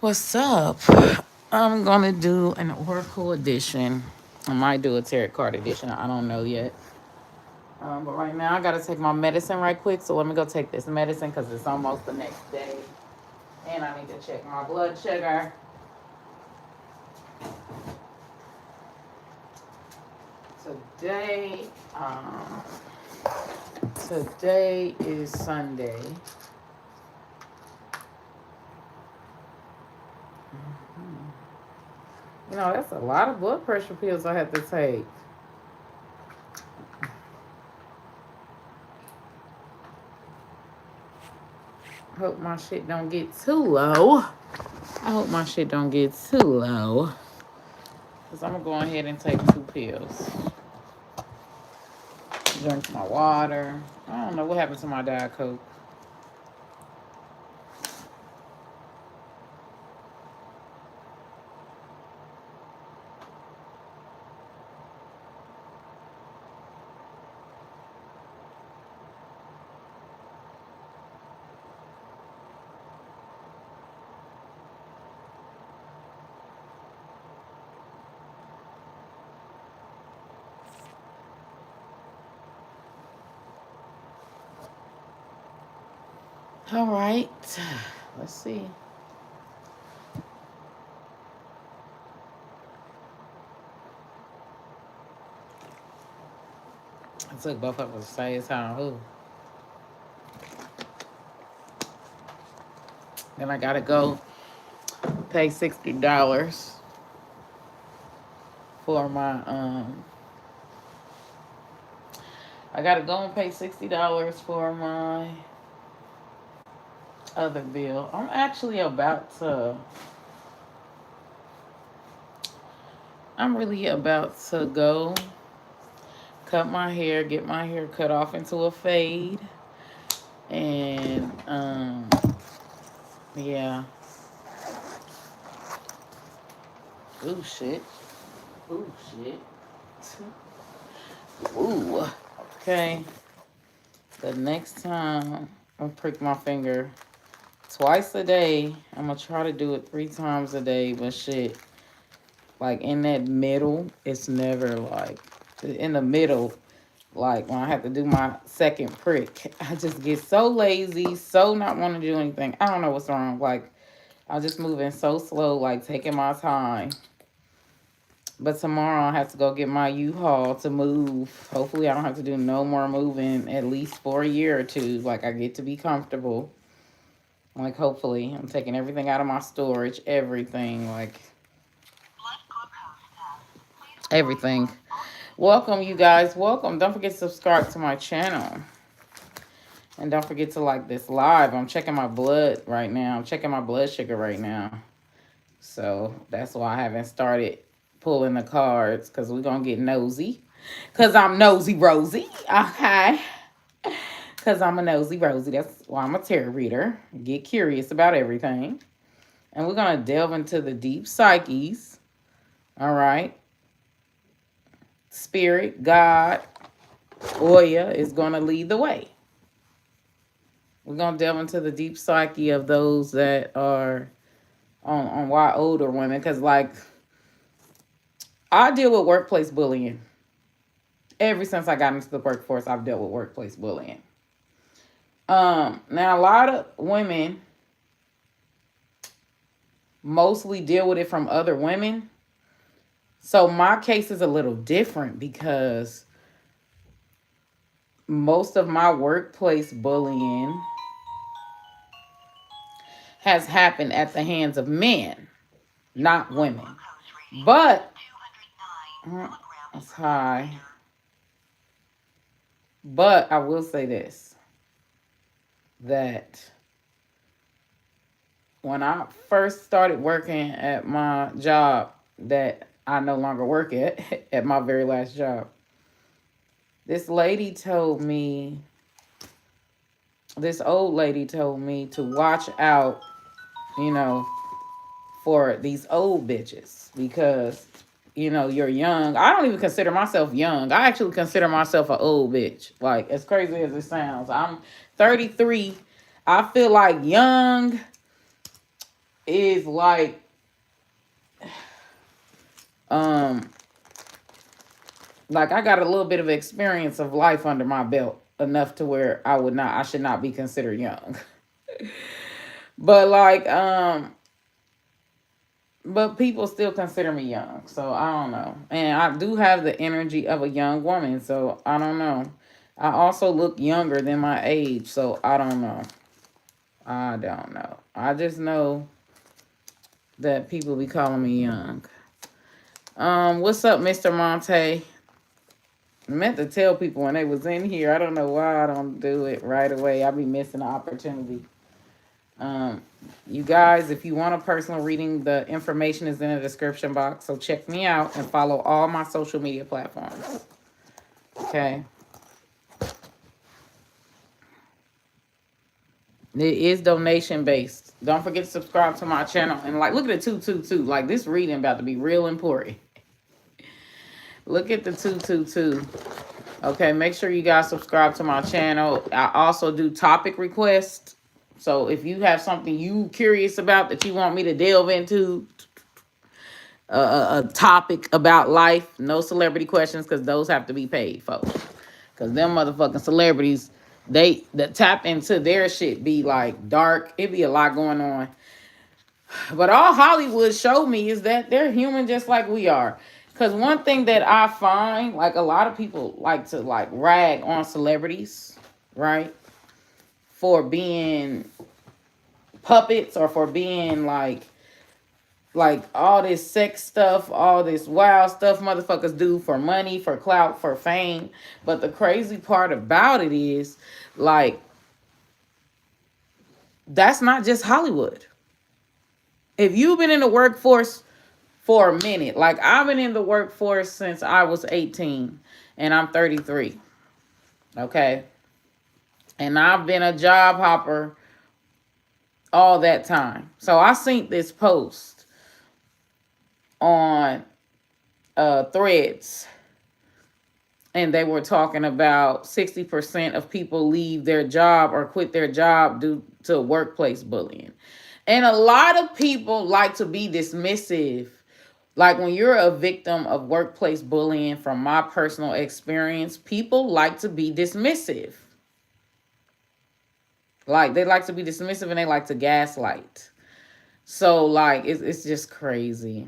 What's up? I'm gonna do an Oracle edition. I might do a tarot card edition. I don't know yet. But right now I gotta take my medicine right quick. So let me go take this medicine because it's almost the next day, and I need to check my blood sugar. Today, today is Sunday. You know, that's a lot of blood pressure pills I have to take. Hope my shit don't get too low. I hope my shit don't get too low. Because I'm going to go ahead and take 2 pills. Drink my water. I don't know what happened to my Diet Coke. All right. Let's see. I took both of them at the same time. Ooh. Then I got to go pay $60 for my, I got to go and pay $60 for my other bill. I'm actually I'm really about to go cut my hair, get my hair cut off into a fade. And, yeah. Ooh, shit. Ooh, shit. Ooh. Okay. The next time I prick my finger twice a day. I'm going to try to do it 3 times a day. But shit, like in that middle, it's never like, in the middle, like when I have to do my second prick, I just get so lazy, so not want to do anything. I don't know what's wrong. Like, I'm just moving so slow, like taking my time. But tomorrow I have to go get my U-Haul to move. Hopefully I don't have to do no more moving at least for a year or 2. Like I get to be comfortable. Like hopefully I'm taking everything out of my storage. Everything. Like everything. Welcome you guys. Welcome. Don't forget to subscribe to my channel. And don't forget to like this live. I'm checking my blood right now. I'm checking my blood sugar right now. So that's why I haven't started pulling the cards, because we're going to get nosy. Because I'm nosy Rosie. Okay. Because I'm a nosy Rosie. That's why I'm a tarot reader. Get curious about everything. And we're going to delve into the deep psyches. All right. Spirit, God, Oya is going to lead the way. We're going to delve into the deep psyche of those that are on why older women. Because, like, I deal with workplace bullying. Ever since I got into the workforce, I've dealt with workplace bullying. Now, a lot of women mostly deal with it from other women. So my case is a little different because most of my workplace bullying has happened at the hands of men, not women. But that's high. But I will say this, that when I first started working at my job that I no longer work at my very last job, this old lady told me to watch out, for these old bitches because, you're young. I don't even consider myself young. I actually consider myself an old bitch. Like, as crazy as it sounds, I'm 33. I feel like young. is um like I got a little bit of experience of life under my belt, enough to where I should not be considered young. But but people still consider me young, so I don't know. And I do have the energy of a young woman, so I don't know. I also look younger than my age, so I don't know. I don't know. I just know that people be calling me young. What's up, Mr. Monte? I meant to tell people when they was in here. I don't know why I don't do it right away. I be missing the opportunity. Um, you guys, if you want a personal reading, the information is in the description box. So check me out and follow all my social media platforms. Okay. It is donation based. Don't forget to subscribe to my channel. And like, look at the 222. Like, this reading about to be real important. Look at the 222. Okay, make sure you guys subscribe to my channel. I also do topic requests. So if you have something you curious about that you want me to delve into, a topic about life, no celebrity questions, because those have to be paid, folks. Because them motherfucking celebrities, they that tap into their shit be like dark. It be a lot going on. But all Hollywood showed me is that they're human just like we are. Because one thing that I find, like a lot of people like to like rag on celebrities, right? For being puppets or for being like all this sex stuff, all this wild stuff motherfuckers do for money, for clout, for fame. But the crazy part about it is, like, that's not just Hollywood. If you've been in the workforce for a minute, like I've been in the workforce since I was 18 and I'm 33. Okay. And I've been a job hopper all that time. So I seen this post on Threads, and they were talking about 60% of people leave their job or quit their job due to workplace bullying. And a lot of people like to be dismissive. Like when you're a victim of workplace bullying, from my personal experience, people like to be dismissive. Like they like to be dismissive and they like to gaslight. So like it's just crazy.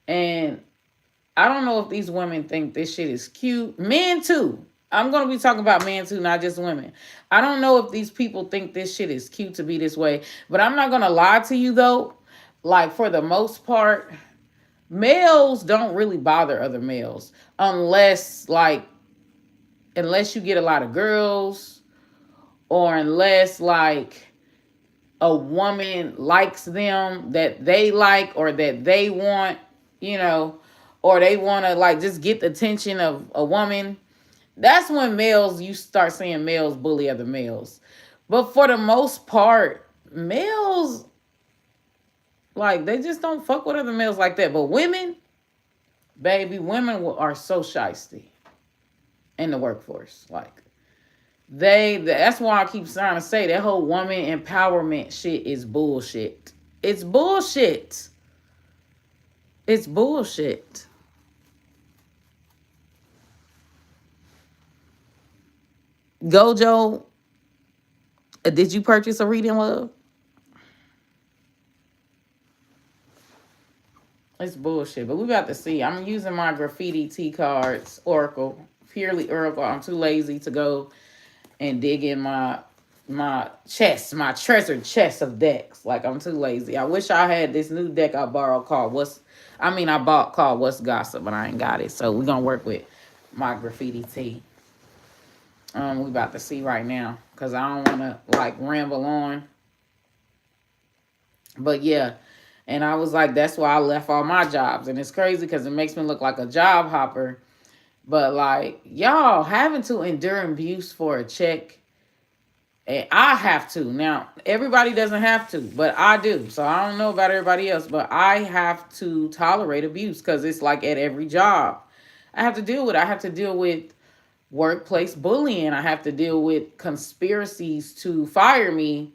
And I don't know if these women think this shit is cute. Men too. I'm going to be talking about men too, not just women. I don't know if these people think this shit is cute to be this way. But I'm not going to lie to you though. Like for the most part, males don't really bother other males. Unless you get a lot of girls, or unless like a woman likes them that they like or that they want, you know, or they want to like just get the attention of a woman. That's when you start seeing males bully other males. But for the most part, males, like, they just don't fuck with other males like that. But women, baby, women are so shysty in the workforce. Like, that's why I keep trying to say that whole woman empowerment shit is bullshit. It's bullshit. It's bullshit. Gojo, did you purchase a reading, love? It's bullshit, but we about to see. I'm using my graffiti T cards, Oracle, purely Oracle. I'm too lazy to go and dig in my chest, my treasure chest of decks. Like, I'm too lazy. I wish I had this new deck I borrowed called I bought called What's Gossip, but I ain't got it. So we're gonna work with my graffiti T. We about to see right now, because I don't wanna like ramble on. But yeah. And I was like, that's why I left all my jobs. And it's crazy because it makes me look like a job hopper. But like, y'all having to endure abuse for a check. And I have to. Now, everybody doesn't have to, but I do. So I don't know about everybody else, but I have to tolerate abuse because it's like at every job. I have to deal with it. I have to deal with workplace bullying. I have to deal with conspiracies to fire me,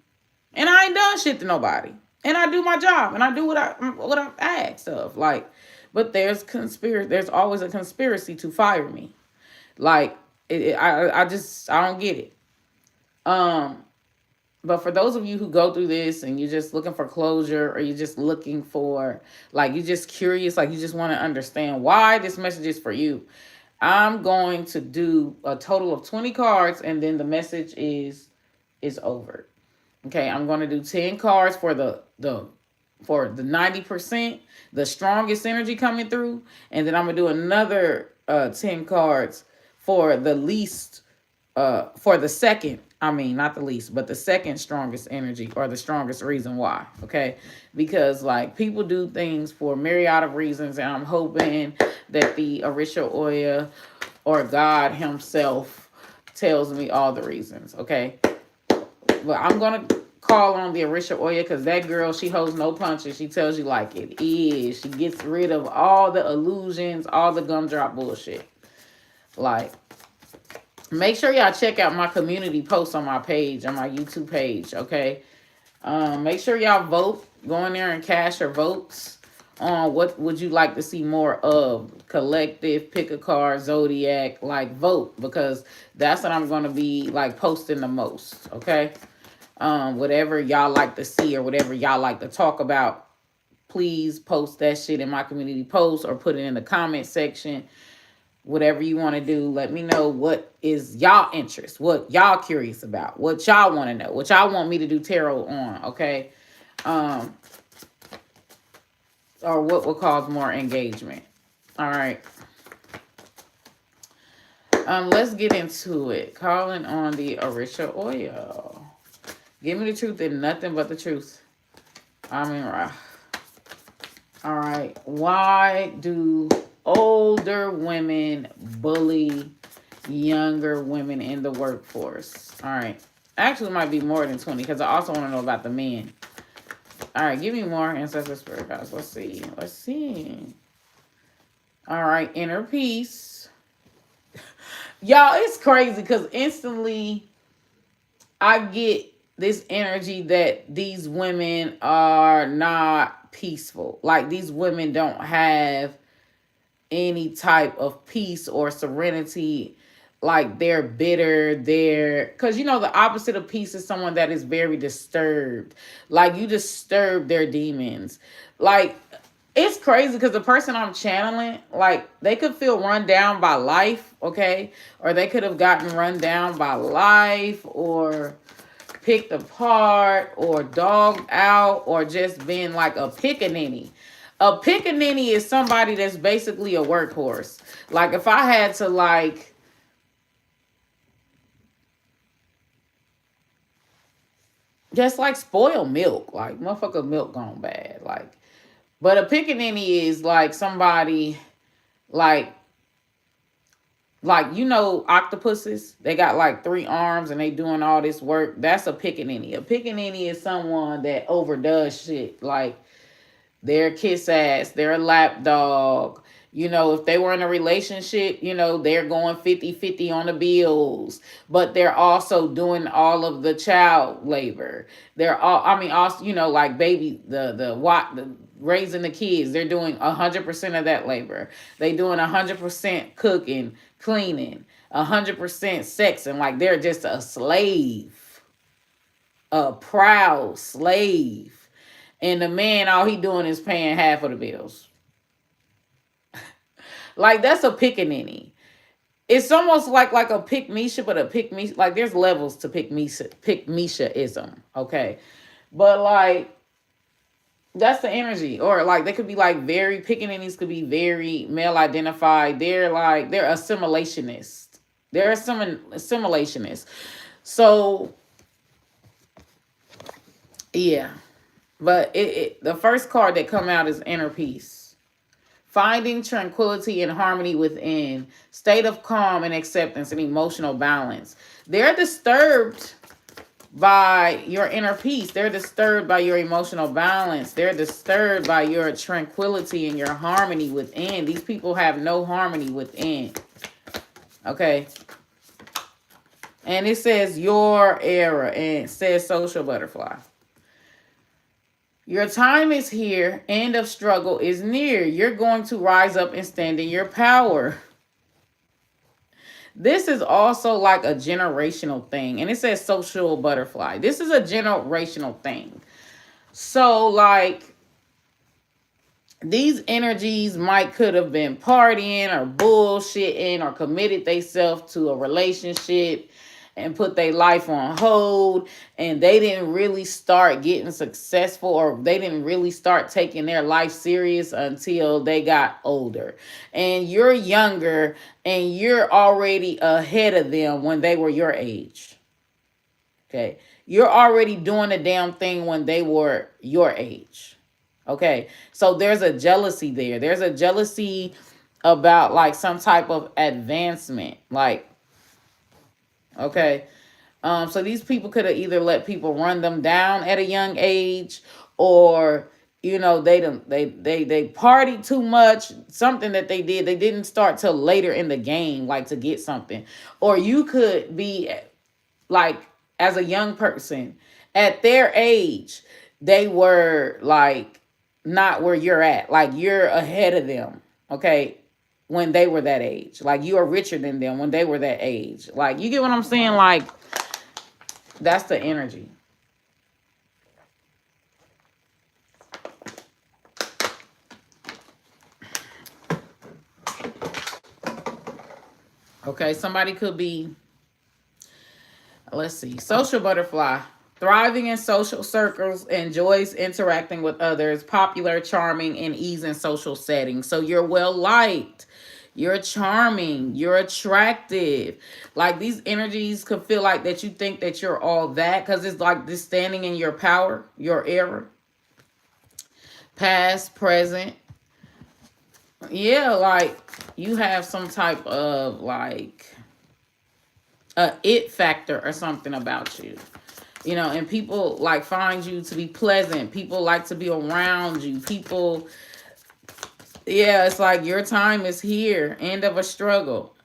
and I ain't done shit to nobody. And I do my job, and I do what I asked of. Like, but there's always a conspiracy to fire me. Like, I don't get it. Um, but for those of you who go through this and you're just looking for closure, or you're just looking for, like, you're just curious, like you just want to understand why this message is for you, I'm going to do a total of 20 cards, and then the message is over. Okay, I'm going to do 10 cards for the 90%, the strongest energy coming through, and then I'm going to do another 10 cards for the least for the second, I mean, not the least, but the second strongest energy, or the strongest reason why. Okay, because like people do things for a myriad of reasons, and I'm hoping that the Orisha Oya, or God himself, tells me all the reasons. Okay, but I'm gonna call on the Orisha Oya, because that girl, she holds no punches. She tells you like it is. She gets rid of all the illusions, all the gumdrop bullshit. Like, make sure y'all check out my community posts on my page, on my YouTube page, okay? Make sure y'all vote. Go in there and cast your votes on what would you like to see more of. Collective, pick a card, zodiac, like vote, because that's what I'm going to be like posting the most, okay? Whatever y'all like to see, or whatever y'all like to talk about, please post that shit in my community post, or put it in the comment section. Whatever you want to do, let me know what is y'all interest, what y'all curious about, what y'all want to know, what y'all want me to do tarot on, okay? Or what will cause more engagement. All right. Let's get into it. Calling on the Orisha Oya. Give me the truth and nothing but the truth. All right. Why do older women bully younger women in the workforce? All right. Actually, it might be more than 20, because I also want to know about the men. All right. Give me more ancestor spirit guys. Let's see. All right. Inner peace. Y'all, it's crazy, because instantly I get this energy that these women are not peaceful. Like, these women don't have any type of peace or serenity. Like, they're bitter. Because the opposite of peace is someone that is very disturbed. Like, you disturb their demons. Like, it's crazy, because the person I'm channeling, like, they could feel run down by life, okay? Or they could have gotten run down by life, or picked apart, or dogged out, or just been like a pickaninny. A pickaninny is somebody that's basically a workhorse. Like, if I had to, like, just like spoil milk, like motherfucker milk gone bad. But a pickaninny is like somebody like octopuses. They got like 3 arms and they doing all this work. That's a pickaninny. A pickaninny is someone that overdoes shit. Like, they're kiss ass, they're a lap dog. If they were in a relationship, they're going 50-50 on the bills, but they're also doing all of the child labor. They're all, also, like baby, the raising the kids, they're doing 100% of that labor. They doing 100% cooking, cleaning, 100% sex, and like they're just a slave, a proud slave. And the man, all he doing is paying half of the bills. Like, that's a pickaninny. It's almost like a pick-misha, but a pick-misha, like, there's levels to pick-misha-ism, okay? But, like, that's the energy. Or, like, they could be, like, very, pickaninnies could be very male-identified. They're assimilationist. They're assimilationist. So, yeah. But the first card that come out is inner peace. Finding tranquility and harmony within. State of calm and acceptance and emotional balance. They're disturbed by your inner peace. They're disturbed by your emotional balance. They're disturbed by your tranquility and your harmony within. These people have no harmony within. Okay. And it says your era, and it says social butterfly. Your time is here. End of struggle is near. You're going to rise up and stand in your power. This is also like a generational thing. And it says social butterfly. This is a generational thing. So, like, these energies might could have been partying or bullshitting or committed themselves to a relationship and put their life on hold, and they didn't really start getting successful, or they didn't really start taking their life serious until they got older. And you're younger and you're already ahead of them when they were your age. Okay. You're already doing the damn thing when they were your age. Okay. So there's a jealousy there. There's a jealousy about like some type of advancement. Like, okay. So these people could have either let people run them down at a young age, or they partied too much. Something that they didn't start till later in the game, like to get something. Or you could be like, as a young person at their age, they were like not where you're at. Like, you're ahead of them. Okay. When they were that age, like you are richer than them when they were that age. Like, you get what I'm saying? Like, that's the energy. Okay, somebody could be, let's see, social butterfly, thriving in social circles, enjoys interacting with others, popular, charming, and ease in social settings. So you're well liked. You're charming. You're attractive. Like, these energies could feel like that you think that you're all that, because it's like this standing in your power, your era, past, present. Yeah, like you have some type of like a it factor or something about you. And people like find you to be pleasant. People like to be around you. People, yeah, it's like your time is here. End of a struggle.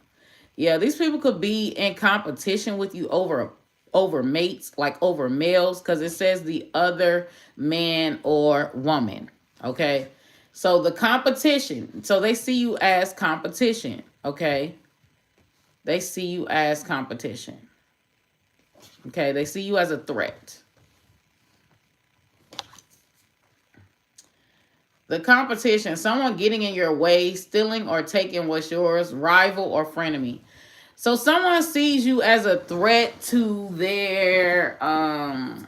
Yeah, these people could be in competition with you over mates, like over males, because it says the other man or woman. Okay. So the competition. So they see you as competition. Okay. They see you as competition. Okay. They see you as a threat. The competition, someone getting in your way, stealing or taking what's yours, rival or frenemy. So someone sees you as a threat to their and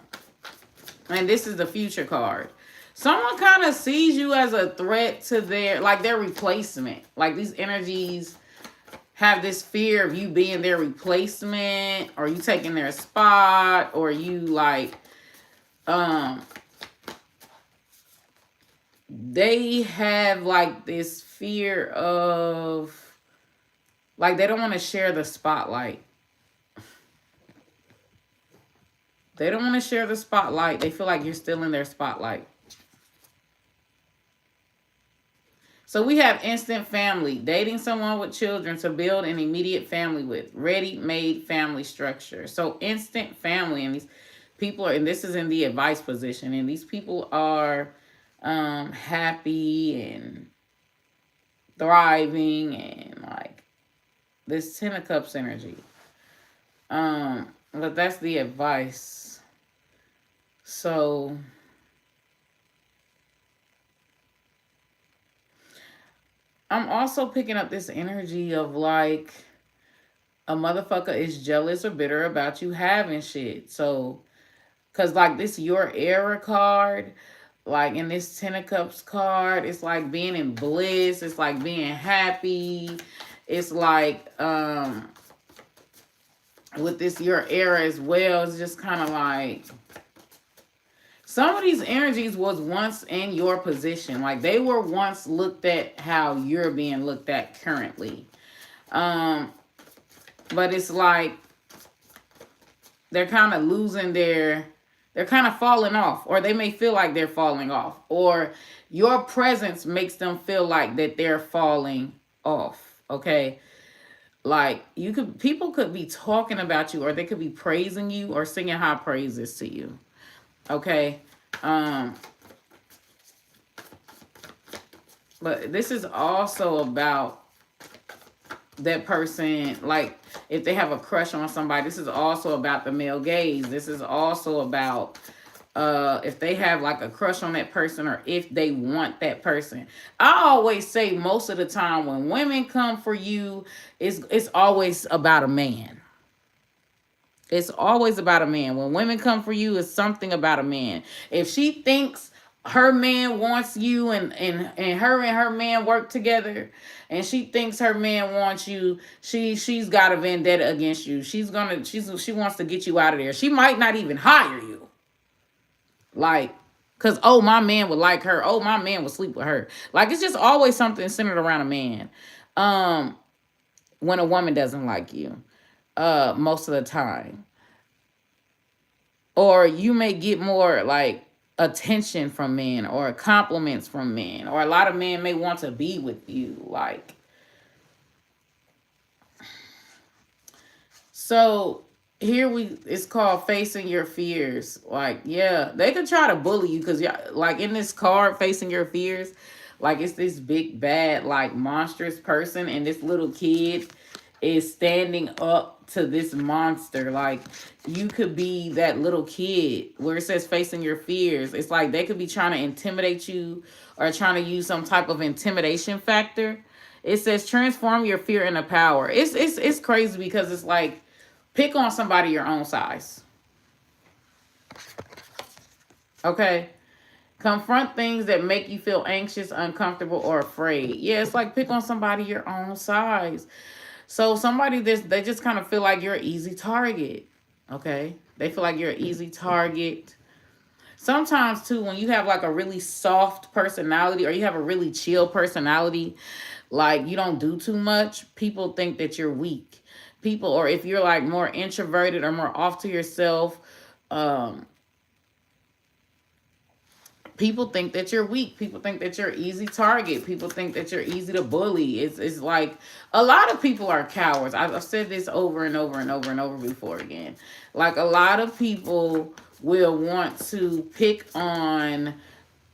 this is the future card. Someone kind of sees you as a threat to their replacement. Like, these energies have this fear of you being their replacement, or you taking their spot, or you like they have like this fear of, like, they don't want to share the spotlight. They don't want to share the spotlight. They feel like you're still in their spotlight. So we have instant family, dating someone with children to build an immediate family with, ready-made family structure. So instant family, and these people are, and this is in the advice position, and these people are happy and thriving, and like this 10 of Cups energy. But that's the advice. So I'm also picking up this energy of like a motherfucker is jealous or bitter about you having shit. So, cause like this your era card, like in this 10 of Cups card, it's like being in bliss. It's like being happy. It's like with this your era as well, it's just kind of like some of these energies was once in your position. Like, they were once looked at how you're being looked at currently. But it's like they're kind of they're kind of falling off, or they may feel like they're falling off, or your presence makes them feel like that they're falling off. Okay. Like people could be talking about you, or they could be praising you or singing high praises to you. Okay. Um, but this is also about that person, like if they have a crush on somebody. This is also about the male gaze. This is also about if they have like a crush on that person, or if they want that person. I always say most of the time when women come for you, it's always about a man. It's always about a man. When women come for you, it's something about a man. If she thinks her man wants you, and her man work together, and she thinks her man wants you, she's got a vendetta against you. She wants to get you out of there. She might not even hire you. Like, cause oh, my man would like her. Oh, my man would sleep with her. Like, it's just always something centered around a man. Um, when a woman doesn't like you, most of the time. Or you may get more like attention from men, or compliments from men, or a lot of men may want to be with you. Like, so here it's called facing your fears. Like, yeah, they could try to bully you, because like in this card, facing your fears, like it's this big bad like monstrous person, and this little kid is standing up to this monster. Like, you could be that little kid where it says facing your fears. It's like they could be trying to intimidate you, or trying to use some type of intimidation factor. It says transform your fear into power. It's crazy, because it's like, pick on somebody your own size. Okay? Confront things that make you feel anxious, uncomfortable, or afraid. Yeah, it's like pick on somebody your own size. So somebody they just kind of feel like you're an easy target. Okay? They feel like you're an easy target. Sometimes too, when you have like a really soft personality, or you have a really chill personality, like you don't do too much, people think that you're weak. People, or if you're like more introverted or more off to yourself, um, people think that you're weak. People think that you're easy target. People think that you're easy to bully. It's like a lot of people are cowards. I've said this over and over and over and over before again. Like, a lot of people will want to pick on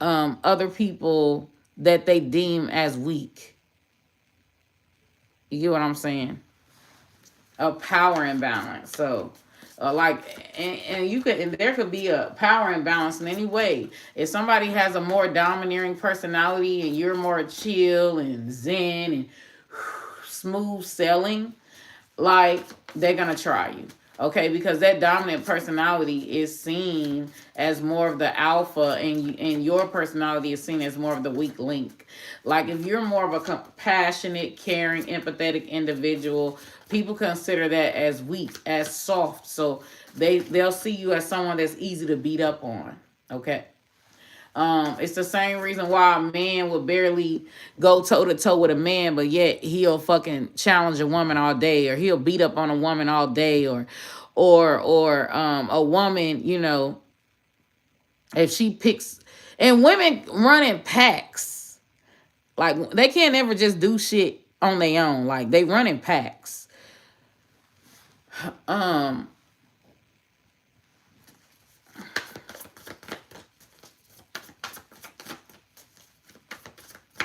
other people that they deem as weak. You get what I'm saying? A power imbalance. So and you could, and there could be a power imbalance in any way. If somebody has a more domineering personality, and you're more chill and zen and smooth selling, like, they're gonna try you. Okay, because that dominant personality is seen as more of the alpha, and your personality is seen as more of the weak link. Like, if you're more of a compassionate, caring, empathetic individual, people consider that as weak, as soft. So they'll see you as someone that's easy to beat up on. Okay. It's the same reason why a man would barely go toe to toe with a man, but yet he'll fucking challenge a woman all day, or he'll beat up on a woman all day, or a woman, if she picks, and women run in packs. Like, they can't ever just do shit on their own. Like, they run in packs. Um,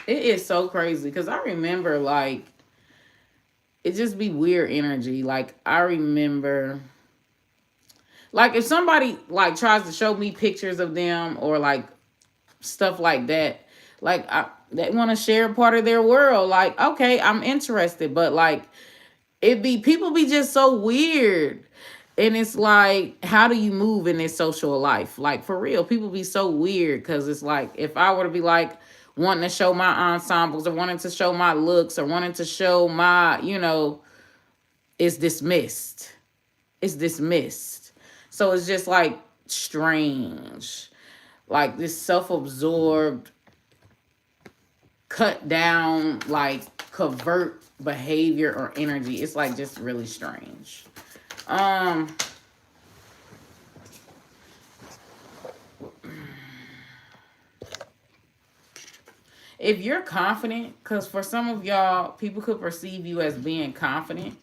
it is so crazy, because I remember, like, it just be weird energy. Like, I remember, like, if somebody like tries to show me pictures of them, or like stuff like that, like, they want to share a part of their world. Like, okay, I'm interested, but like, people be just so weird. And it's like, how do you move in this social life? Like, for real, people be so weird, because it's like, if I were to be like wanting to show my ensembles, or wanting to show my looks, or wanting to show my, it's dismissed. It's dismissed. So it's just like strange. Like, this self-absorbed, cut down, like, covert behavior or energy. It's like just really strange. if you're confident, because for some of y'all, people could perceive you as being confident.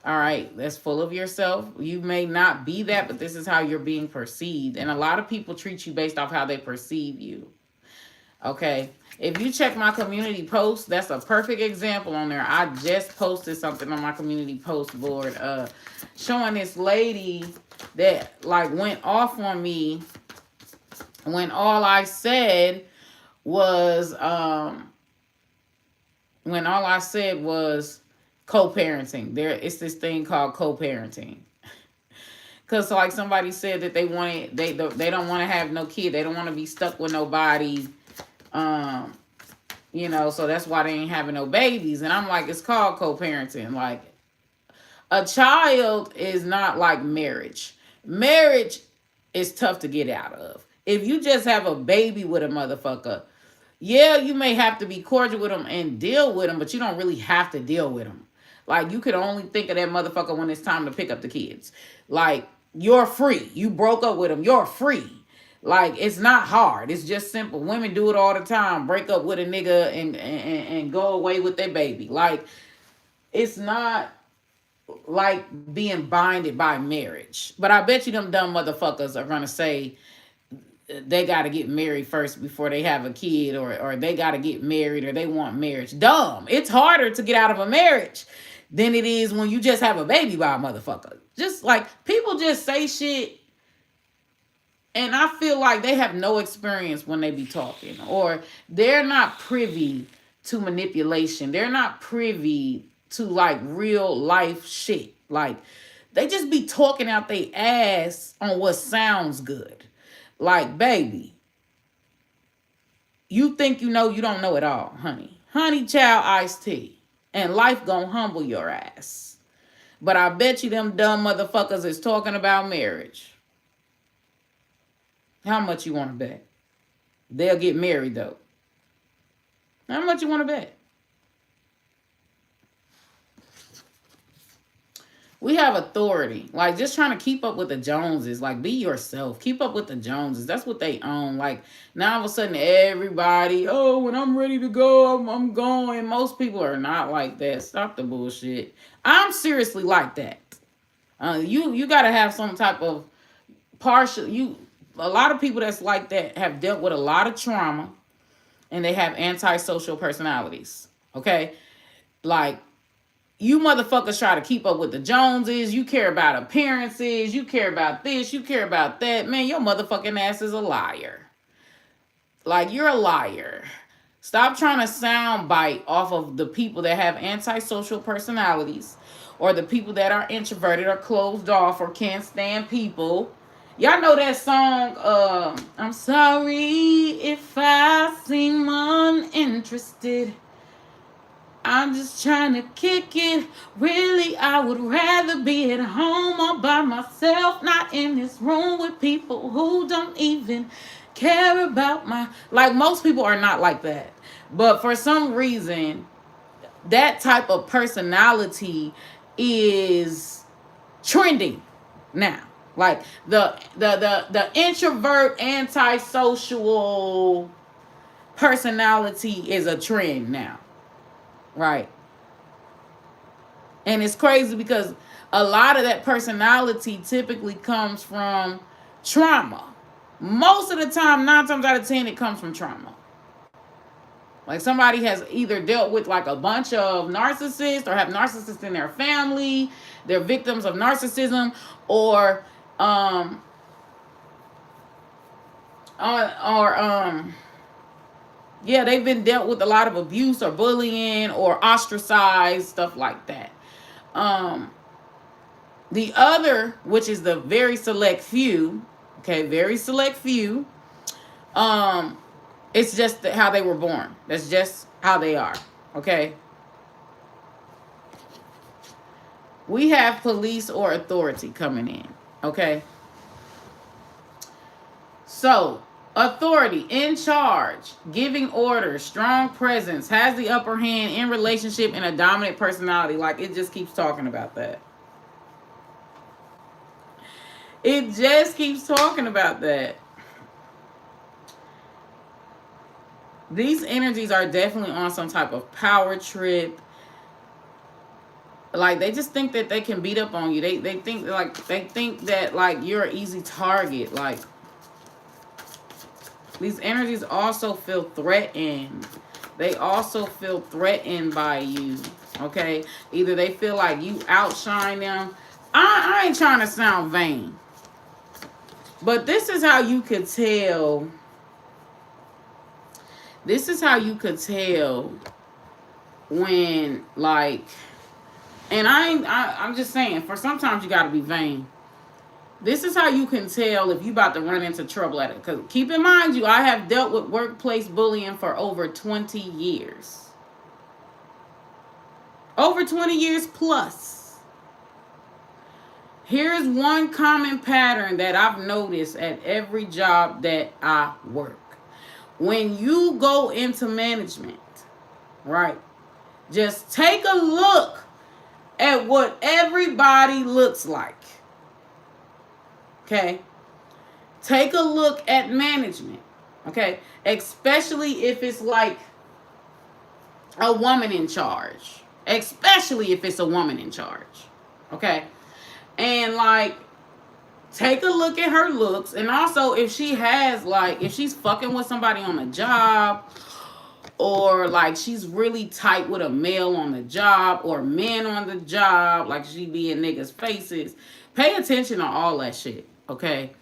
All right, that's full of yourself. You may not be that, but this is how you're being perceived. And a lot of people treat you based off how they perceive you. Okay. If you check my community post, that's a perfect example on there. I just posted something on my community post board, showing this lady that like went off on me when all I said was co-parenting. There it's this thing called co-parenting. Cause like somebody said that they don't want to have no kid. They don't want to be stuck with nobody. Um, so that's why they ain't having no babies. And I'm like, it's called co-parenting. Like a child is not like marriage. Marriage is tough to get out of. If you just have a baby with a motherfucker, yeah, you may have to be cordial with them and deal with them, but you don't really have to deal with them. Like, you could only think of that motherfucker when it's time to pick up the kids. Like, you're free. You broke up with them. You're free. Like, it's not hard. It's just simple. Women do it all the time. Break up with a nigga and go away with their baby. Like, it's not like being binded by marriage. But I bet you them dumb motherfuckers are going to say they got to get married first before they have a kid, or they got to get married, or they want marriage. Dumb. It's harder to get out of a marriage than it is when you just have a baby by a motherfucker. Just like people just say shit, and I feel like they have no experience when they be talking, or they're not privy to manipulation. They're not privy to like real life shit. Like they just be talking out their ass on what sounds good. Like, baby, you think you know, you don't know it all, honey. Honey child iced tea. And life gonna humble your ass. But I bet you them dumb motherfuckers is talking about marriage. How much you want to bet? They'll get married, though. How much you want to bet? We have authority. Like, just trying to keep up with the Joneses. Like, be yourself. Keep up with the Joneses. That's what they own. Like, now all of a sudden, everybody, oh, when I'm ready to go, I'm going. Most people are not like that. Stop the bullshit. I'm seriously like that. You got to have some type of a lot of people that's like that have dealt with a lot of trauma, and they have antisocial personalities. Okay? Like, you motherfuckers try to keep up with the Joneses. You care about appearances. You care about this. You care about that. Man, your motherfucking ass is a liar. Like, you're a liar. Stop trying to soundbite off of the people that have antisocial personalities, or the people that are introverted or closed off or can't stand people. Y'all know that song, I'm sorry if I seem uninterested. I'm just trying to kick it. Really, I would rather be at home all by myself, not in this room with people who don't even care about my... Like, most people are not like that. But for some reason, that type of personality is trending now. Like, the introvert, antisocial personality is a trend now. Right. And it's crazy because a lot of that personality typically comes from trauma. Most of the time, 9 times out of 10, it comes from trauma. Like, somebody has either dealt with like a bunch of narcissists, or have narcissists in their family. They're victims of narcissism, or yeah, they've been dealt with a lot of abuse or bullying or ostracized, stuff like that. The other, which is the very select few, okay, very select few, it's just how they were born. That's just how they are, okay? We have police or authority coming in, okay? So, authority, in charge, giving orders, strong presence, has the upper hand in relationship, and a dominant personality. Like, it just keeps talking about that. It just keeps talking about that. These energies are definitely on some type of power trip. Like they just think that they can beat up on you. They think that like you're an easy target. Like these energies also feel threatened. They also feel threatened by you. Okay? Either they feel like you outshine them. I ain't trying to sound vain. But this is how you could tell. This is how you could tell when like, and I'm just saying, for sometimes you gotta be vain. This is how you can tell if you about to run into trouble at it. Because keep in mind, I have dealt with workplace bullying for over 20 years. Over 20 years plus. Here's one common pattern that I've noticed at every job that I work. When you go into management, right, just take a look at what everybody looks like. Okay? Take a look at management. Okay? Especially if it's like a woman in charge. Especially if it's a woman in charge. Okay? And like, take a look at her looks. And also if she has like, if she's fucking with somebody on the job, or like she's really tight with a male on the job, or men on the job, like she be in niggas' faces. Pay attention to all that shit. Okay?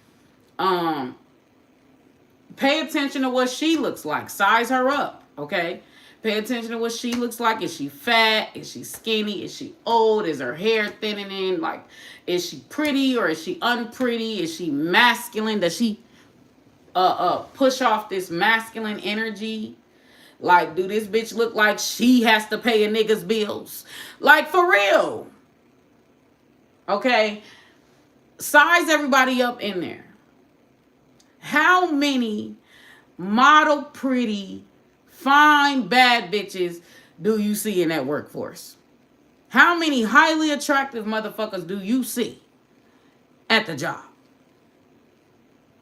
Pay attention to what she looks like. Size her up. Okay? Pay attention to what she looks like. Is she fat? Is she skinny? Is she old? Is her hair thinning in? Like, is she pretty or is she unpretty? Is she masculine? Does she push off this masculine energy? Like, do this bitch look like she has to pay a nigga's bills? Like, for real. Okay? Size everybody up in there. How many model pretty, fine, bad bitches do you see in that workforce? How many highly attractive motherfuckers do you see at the job?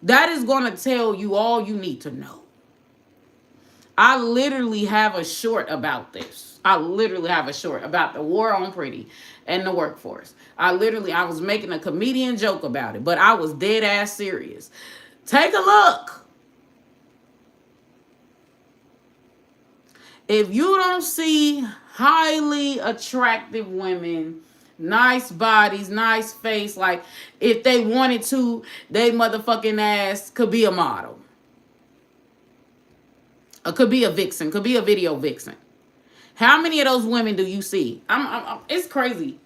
That is going to tell you all you need to know. I literally have a short about this. I literally have a short about the war on pretty and the workforce. I was making a comedian joke about it, but I was dead ass serious. Take a look. If you don't see highly attractive women, nice bodies, nice face, like if they wanted to, they motherfucking ass could be a model. Or could be a vixen, could be a video vixen. How many of those women do you see? It's crazy.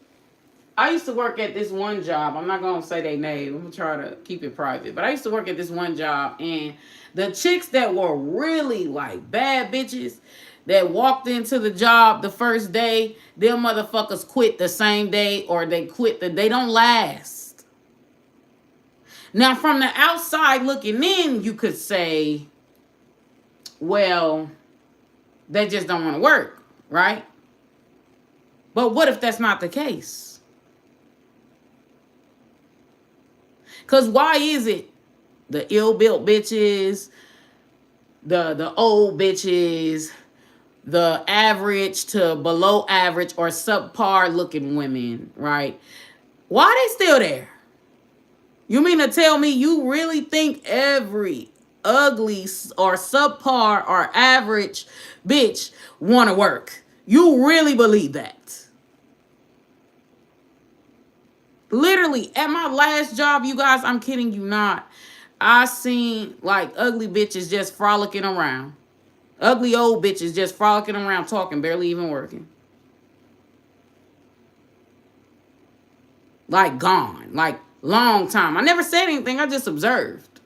I used to work at this one job. I'm not going to say their name. I'm going to try to keep it private. But I used to work at this one job. And the chicks that were really like bad bitches that walked into the job the first day, them motherfuckers quit the same day, or they quit they don't last. Now, from the outside looking in, you could say, well, they just don't want to work, right? But what if that's not the case? Because why is it the ill-built bitches, the old bitches, the average to below average or subpar looking women, right? Why they still there? You mean to tell me you really think every ugly or subpar or average bitch want to work? You really believe that? Literally, at my last job, you guys, I'm kidding you not, I seen like ugly bitches just frolicking around. Ugly old bitches just frolicking around, talking, barely even working. Like gone, like long time. I never said anything, I just observed.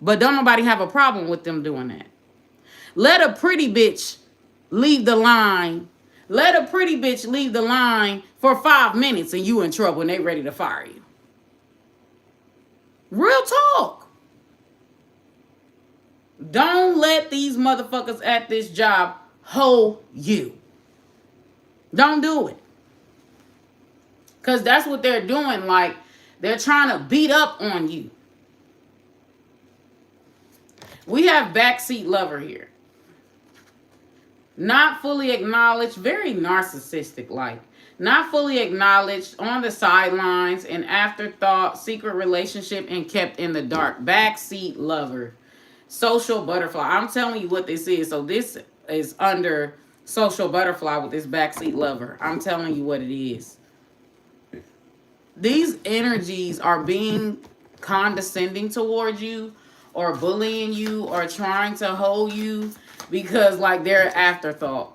But don't nobody have a problem with them doing that. Let a pretty bitch leave the line. Let a pretty bitch leave the line for 5 minutes and you in trouble and they ready to fire you. Real talk. Don't let these motherfuckers at this job hoe you. Don't do it. Because that's what they're doing. Like, they're trying to beat up on you. We have backseat lover here. Not fully acknowledged, very narcissistic like. Not fully acknowledged, on the sidelines, an afterthought, secret relationship, and kept in the dark. Backseat lover. Social butterfly. I'm telling you what this is. So this is under social butterfly with this backseat lover. I'm telling you what it is. These energies are being condescending towards you or bullying you or trying to hold you because like they're an afterthought.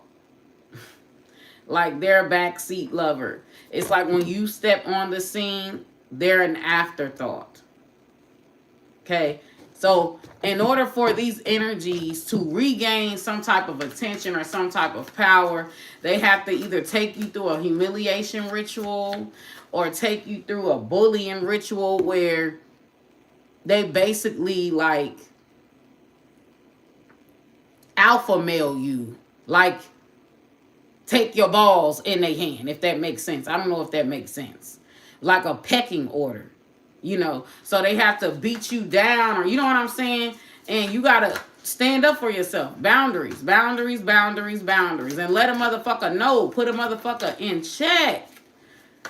Like they're a backseat lover. It's like when you step on the scene, they're an afterthought. Okay? So, in order for these energies to regain some type of attention or some type of power, they have to either take you through a humiliation ritual or take you through a bullying ritual where they basically like alpha male you. Like take your balls in their hand, if that makes sense. I don't know if that makes sense. Like a pecking order. You know, so they have to beat you down, or you know what I'm saying? And you gotta stand up for yourself. Boundaries, boundaries, boundaries, boundaries. And let a motherfucker know. Put a motherfucker in check.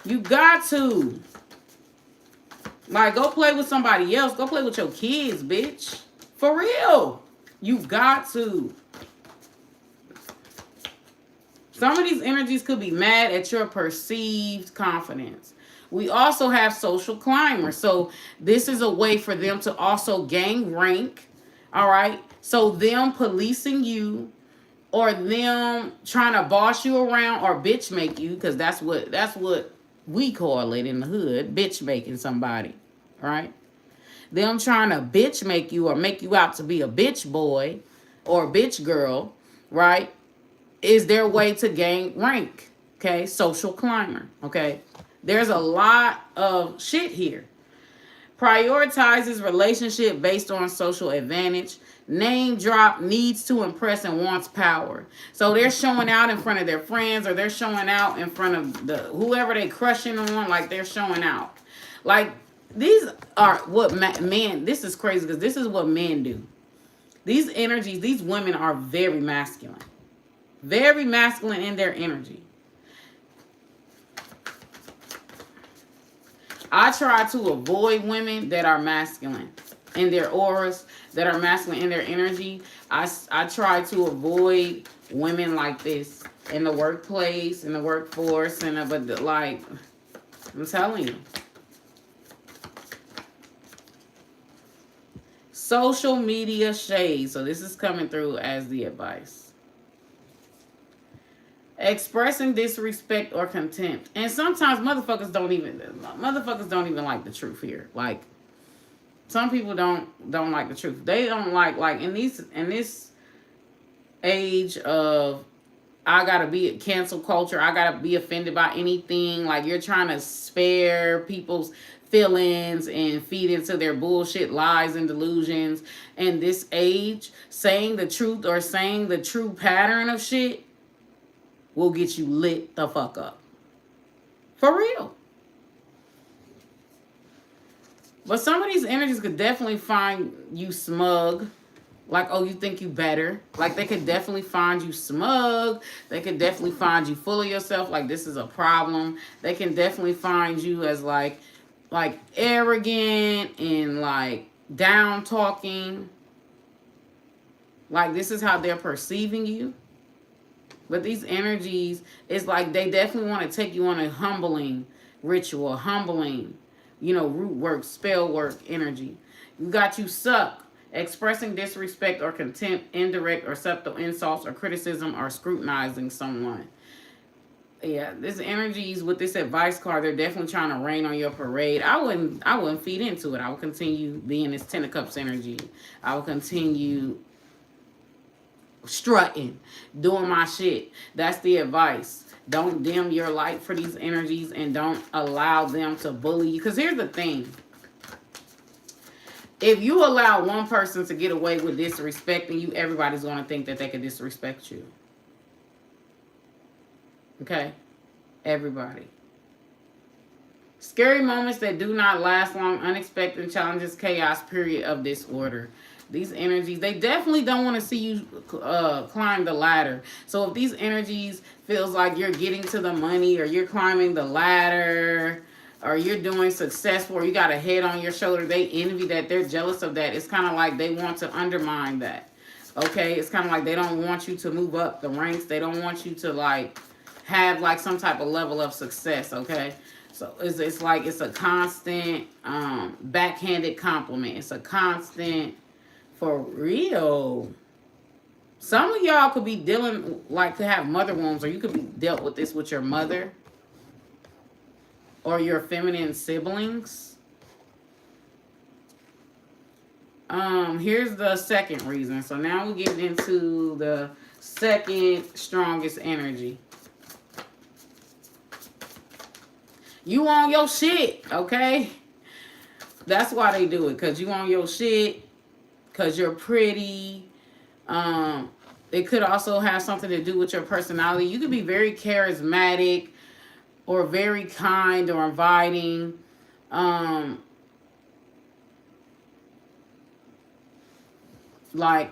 You got to. Like, go play with somebody else. Go play with your kids, bitch. For real. You got to. Some of these energies could be mad at your perceived confidence. We also have social climbers. So this is a way for them to also gain rank. All right. So them policing you or them trying to boss you around or bitch make you, because that's what we call it in the hood, bitch making somebody. All right. Them trying to bitch make you or make you out to be a bitch boy or a bitch girl, right, is their way to gain rank. Okay. Social climber. Okay. There's a lot of shit here. Prioritizes relationship based on social advantage. Name drop, needs to impress, and wants power. So they're showing out in front of their friends, or they're showing out in front of the whoever they crushing on. Like they're showing out. Like these are what men. This is crazy because this is what men do. These energies, these women are very masculine in their energy. I try to avoid women that are masculine in their auras, that are masculine in their energy. I try to avoid women like this in the workplace, in the workforce, but like, I'm telling you. Social media shade. So this is coming through as the advice. Expressing disrespect or contempt. And sometimes motherfuckers don't even like the truth here. Like some people don't like the truth. They don't like in this age of I gotta be cancel culture, I gotta be offended by anything. Like you're trying to spare people's feelings and feed into their bullshit lies and delusions. And this age, saying the truth or saying the true pattern of shit will get you lit the fuck up. For real. But some of these energies could definitely find you smug. Like, oh, you think you better. Like, they could definitely find you smug. They could definitely find you full of yourself. Like, this is a problem. They can definitely find you as, like arrogant and, like, down talking. Like, this is how they're perceiving you. But these energies, it's like they definitely want to take you on a humbling ritual, humbling, root work, spell work energy. You got you suck, expressing disrespect or contempt, indirect or subtle insults or criticism or scrutinizing someone. Yeah, this energies with this advice card, they're definitely trying to rain on your parade. I wouldn't feed into it. I will continue being this Ten of Cups energy. I will continue strutting, doing my shit. That's the advice. Don't dim your light for these energies and don't allow them to bully you. Because here's the thing. If you allow one person to get away with disrespecting you, everybody's going to think that they can disrespect you. Okay? Everybody. Scary moments that do not last long, unexpected challenges, chaos, period of disorder. These energies, they definitely don't want to see you climb the ladder. So if these energies feels like you're getting to the money, or you're climbing the ladder, or you're doing successful, or you got a head on your shoulder, they envy that, they're jealous of that. It's kind of like they want to undermine that. Okay, it's kind of like they don't want you to move up the ranks. They don't want you to like have like some type of level of success. Okay, so it's like it's a constant backhanded compliment. It's a constant, for real. Some of y'all could be dealing, like, to have mother wounds, or you could be dealt with this with your mother or your feminine siblings. Here's the second reason. So now we're getting into the second strongest energy. You on your shit, okay? That's why they do it, because you on your shit, because you're pretty. It could also have something to do with your personality. You could be very charismatic or very kind or inviting. Like,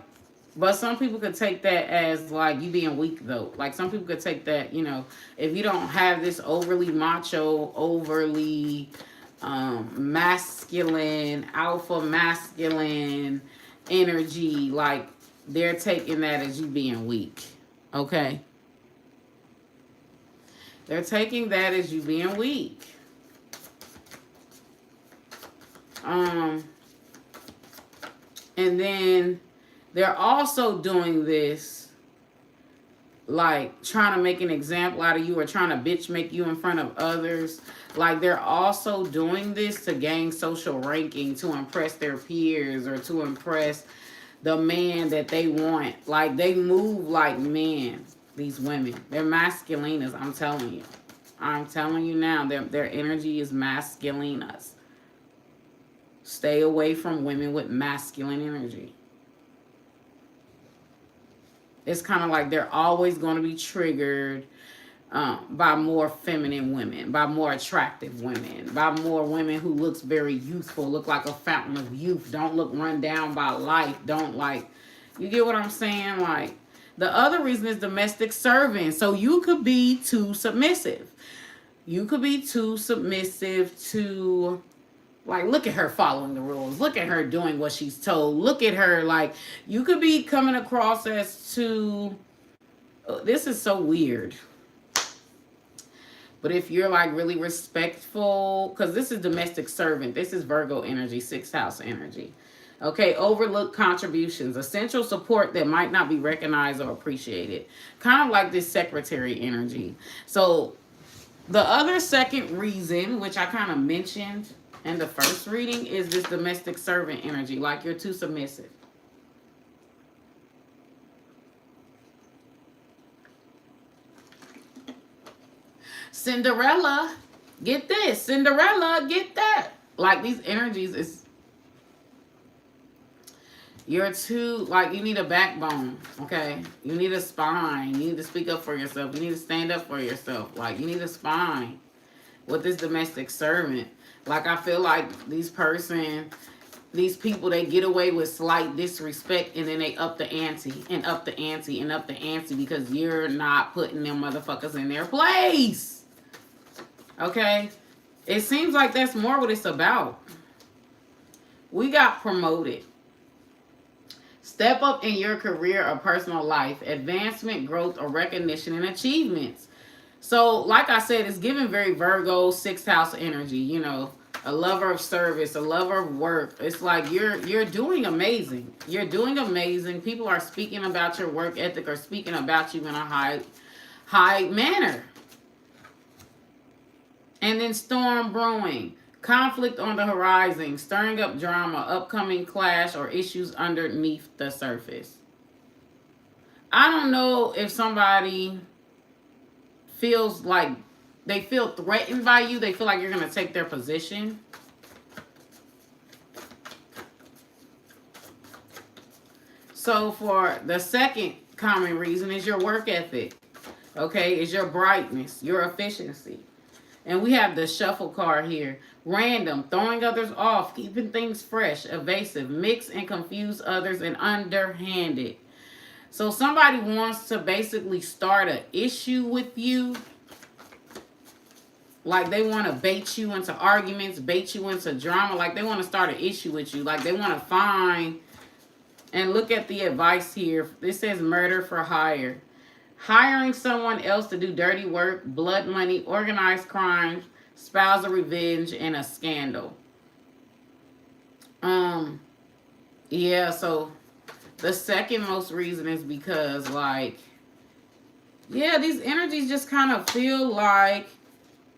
but some people could take that as like you being weak though. Like some people could take that, you know, if you don't have this overly macho, overly masculine, alpha masculine energy, like they're taking that as you being weak. Okay? They're taking that as you being weak. And then they're also doing this, like trying to make an example out of you, or trying to bitch make you in front of others. Like they're also doing this to gain social ranking, to impress their peers, or to impress the man that they want. Like they move like men, these women. They're masculinas, I'm telling you. I'm telling you now, their energy is masculinas. Stay away from women with masculine energy. It's kind of like they're always going to be triggered by more feminine women, by more attractive women, by more women who looks very youthful, look like a fountain of youth, don't look run down by life, don't like, you get what I'm saying? Like, the other reason is domestic servant. So you could be too submissive. You could be too submissive to, like, look at her following the rules. Look at her doing what she's told. Look at her, like, you could be coming across as too, this is so weird. But if you're like really respectful, because this is domestic servant, this is Virgo energy, 6th house energy. Okay, overlooked contributions, essential support that might not be recognized or appreciated. Kind of like this secretary energy. So the other second reason, which I kind of mentioned in the first reading, is this domestic servant energy, like you're too submissive. Cinderella, get this. Cinderella, get that. Like these energies is, you're too, like, you need a backbone, okay? You need a spine. You need to speak up for yourself. You need to stand up for yourself. Like, you need a spine with this domestic servant. Like, I feel like these people, they get away with slight disrespect, and then they up the ante and up the ante and up the ante because you're not putting them motherfuckers in their place. Okay? It seems like that's more what it's about. We got promoted. Step up in your career or personal life, advancement, growth, or recognition and achievements. So, like I said, it's giving very Virgo 6th house energy, you know, a lover of service, a lover of work. It's like you're doing amazing. You're doing amazing. People are speaking about your work ethic or speaking about you in a high manner. And then storm brewing. Conflict on the horizon, stirring up drama, upcoming clash, or issues underneath the surface. I don't know if somebody feels like they feel threatened by you. They feel like you're going to take their position. So for the second common reason is your work ethic. Okay, is your brightness, your efficiency. And we have the shuffle card here. Random, throwing others off, keeping things fresh, evasive, mix and confuse others, and underhanded. So somebody wants to basically start an issue with you. Like they want to bait you into arguments, bait you into drama. Like they want to start an issue with you. Like they want to find, and look at the advice here. This says murder for hire. Hiring someone else to do dirty work, blood money, organized crimes, spousal revenge, and a scandal. Yeah, so the second most reason is because, like, yeah, these energies just kind of feel like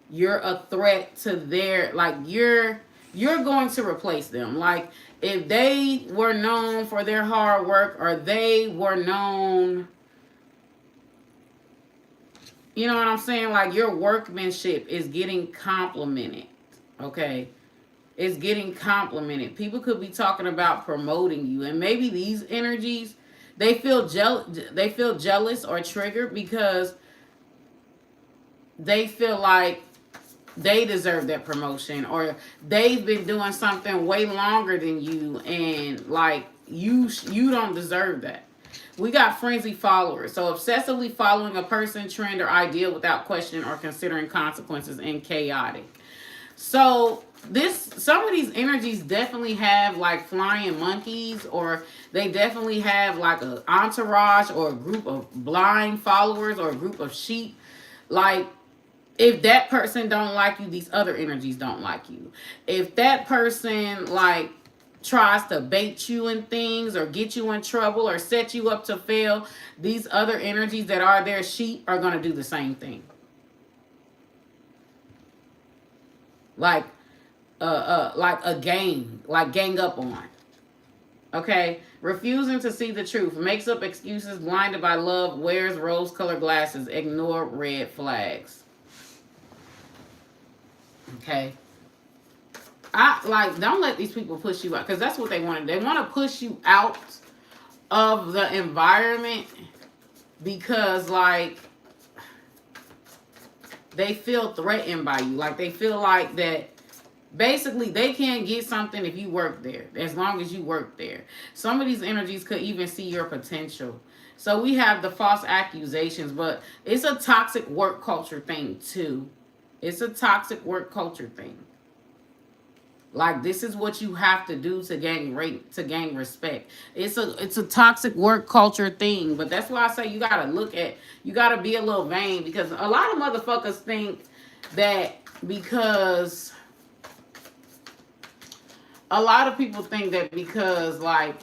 you're a threat to their, like, you're going to replace them. Like, if they were known for their hard work, or they were known, you know what I'm saying? Like, your workmanship is getting complimented, okay? It's getting complimented. People could be talking about promoting you, and maybe these energies, they feel jealous or triggered because they feel like they deserve that promotion, or they've been doing something way longer than you, and like you don't deserve that. We got frenzy followers. So obsessively following a person, trend, or idea without question or considering consequences, and chaotic. So some of these energies definitely have like flying monkeys, or they definitely have like an entourage or a group of blind followers or a group of sheep. Like, if that person don't like you, these other energies don't like you. If that person like tries to bait you in things or get you in trouble or set you up to fail, these other energies that are their sheep are going to do the same thing. Like a gang, like gang up on. Okay? Refusing to see the truth, makes up excuses, blinded by love, wears rose-colored glasses, ignore red flags. Okay? Don't let these people push you out, because that's what they want to do. They want to push you out of the environment because, like, they feel threatened by you. Like, they feel like that basically they can't get something if you work there, as long as you work there. Some of these energies could even see your potential. So we have the false accusations, but it's a toxic work culture thing too. It's a toxic work culture thing. Like, this is what you have to do to gain respect. It's a toxic work culture thing. But that's why I say you gotta be a little vain, because a lot of motherfuckers think that because like